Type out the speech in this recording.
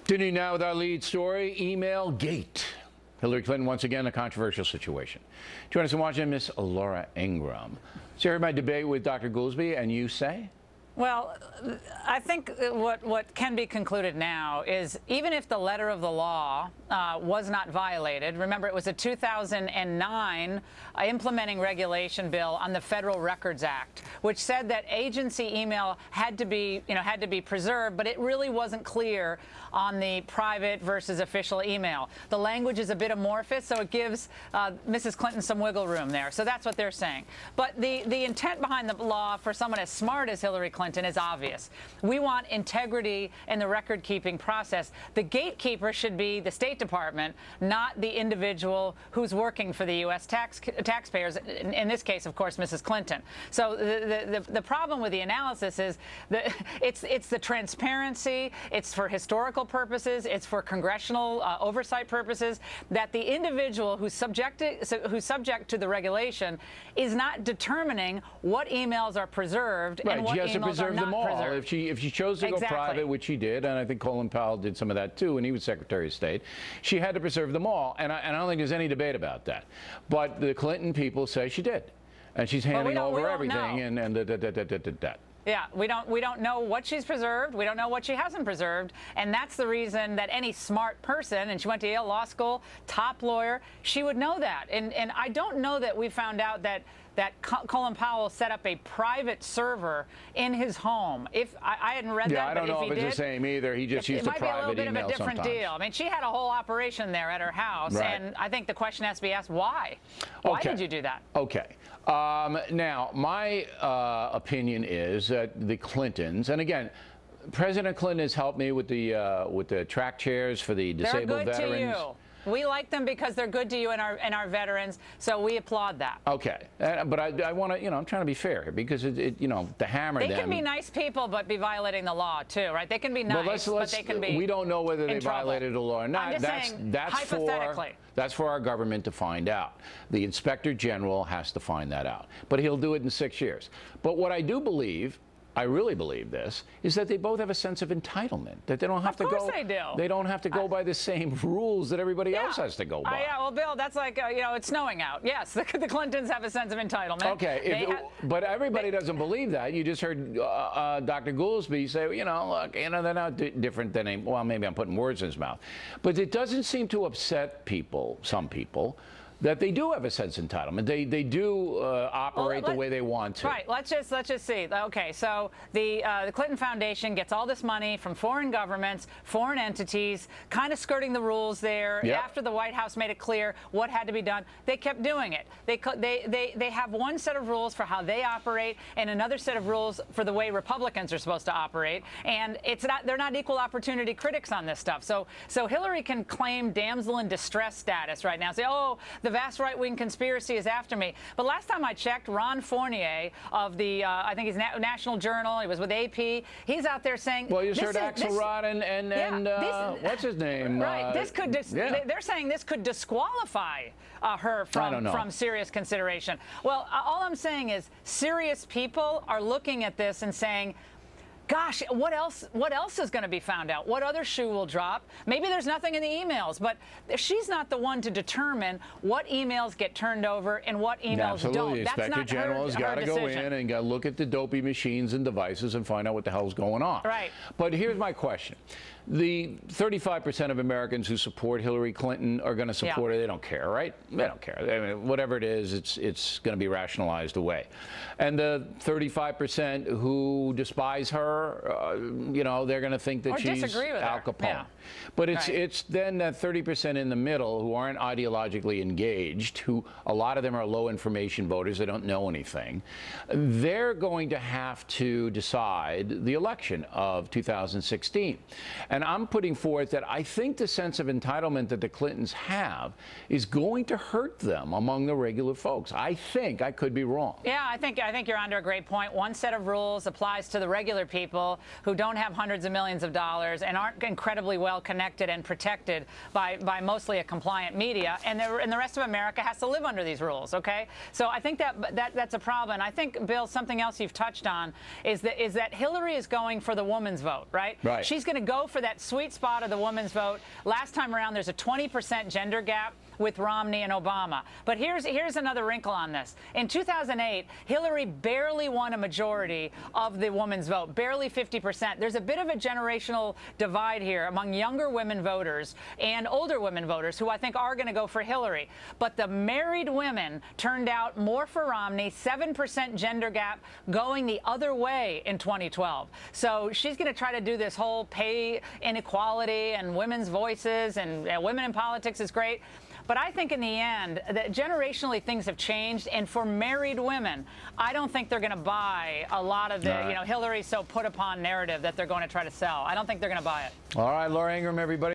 Continuing now with our lead story, email gate. Hillary Clinton, once again, a controversial situation. Join us in Washington, Miss Laura Ingraham. So here my debate with Dr. Goolsbee, and you say? Well, I think what can be concluded now is even if the letter of the law was not violated, remember it was a 2009 implementing regulation bill on the Federal Records Act, which said that agency email had to be preserved, but it really wasn't clear on the private versus official email. The language is a bit amorphous, so it gives Mrs. Clinton some wiggle room there. So that's what they're saying. But the intent behind the law for someone as smart as Hillary Clinton is obvious. We want integrity in the record-keeping process. The gatekeeper should be the State Department, not the individual who's working for the U.S. taxpayers, in this case, of course, Mrs. Clinton. So the problem with the analysis is that it's the transparency, it's for historical purposes, it's for congressional oversight purposes, that the individual who's subject to the regulation is not determining what emails are preserved and what emails are not preserved. If she chose to go private, which she did, and I think Colin Powell did some of that too when he was Secretary of State, she had to preserve them all, and I don't think there's any debate about that. But the Clinton people say she did, and she's handing over everything, and that. Yeah, we don't know what she's preserved. We don't know what she hasn't preserved, and that's the reason that any smart person, and she went to Yale Law School, top lawyer, she would know that. And I don't know that we found out that Colin Powell set up a private server in his home. If I hadn't read that, I don't know if it's the same either. He just used a private email sometimes. It might be a little bit of a different deal. I mean, she had a whole operation there at her house, and I think the question has to be asked, why? Why did you do that? Okay. Now, my opinion is that the Clintons, and again, President Clinton has helped me with the track chairs for the disabled veterans. They're good to you. We like them because they're good to you and our veterans, so we applaud that. Okay, but I want to, I'm trying to be fair here because to hammer them. They can be nice people, but be violating the law too, right? They can be nice, but they can be. We don't know whether they violated the law or not. I'm just saying, hypothetically. That's for our government to find out. The Inspector General has to find that out, but he'll do it in 6 years. But what I do believe, I really believe this, is that they both have a sense of entitlement, that they don't have to go. Of course they do. They don't have to go by the same rules that everybody else has to go by. Yeah, well, Bill, that's like, it's snowing out. Yes, the Clintons have a sense of entitlement. Okay, but everybody doesn't believe that. You just heard Dr. Goolsbee say, look, they're not different than, well, maybe I'm putting words in his mouth. But it doesn't seem to upset people, some people, that they do have a sense of entitlement. They do operate the way they want to. Right. Let's just see. Okay. So the Clinton Foundation gets all this money from foreign governments, foreign entities, kind of skirting the rules there. Yep. After the White House made it clear what had to be done, they kept doing it. They have one set of rules for how they operate and another set of rules for the way Republicans are supposed to operate. And they're not equal opportunity critics on this stuff. So Hillary can claim damsel in distress status right now. Say, oh, the vast right-wing conspiracy is after me. But last time I checked, Ron Fournier of the, I think he's National Journal, he was with AP, he's out there saying... Well, you heard Axelrod and what's his name? Right. They're saying this could disqualify her from serious consideration. Well, all I'm saying is serious people are looking at this and saying, gosh, what else is going to be found out? What other shoe will drop? Maybe there's nothing in the emails, but she's not the one to determine what emails get turned over and what emails don't. That's Inspector General has got to go in and got to look at the dopey machines and devices and find out what the hell's going on. Right. But here's my question. The 35% of Americans who support Hillary Clinton are going to support her. They don't care, right? They don't care. I mean, whatever it is, it's going to be rationalized away. And the 35% who despise her, they're going to think that she's Al Capone. Yeah. But it's then that 30% in the middle who aren't ideologically engaged, who a lot of them are low information voters, they don't know anything. They're going to have to decide the election of 2016. And I'm putting forth that I think the sense of entitlement that the Clintons have is going to hurt them among the regular folks. I think. I could be wrong. Yeah, I think you're onto a great point. One set of rules applies to the regular people who don't have hundreds of millions of dollars and aren't incredibly well connected and protected by mostly a compliant media, and the rest of America has to live under these rules. Okay, so I think that's a problem. I think, Bill, something else you've touched on is that Hillary is going for the woman's vote, right? Right. She's going to go for that sweet spot of the women's vote. Last time around, there's a 20% gender gap with Romney and Obama. But here's another wrinkle on this. In 2008, Hillary barely won a majority of the women's vote, barely 50%. There's a bit of a generational divide here among younger women voters and older women voters who I think are going to go for Hillary. But the married women turned out more for Romney, 7% gender gap going the other way in 2012. So she's going to try to do this whole pay inequality and women's voices and women in politics is great. But I think in the end, that generationally things have changed. And for married women, I don't think they're going to buy a lot of the, Hillary's so put upon narrative that they're going to try to sell. I don't think they're going to buy it. All right, Laura Ingraham, everybody.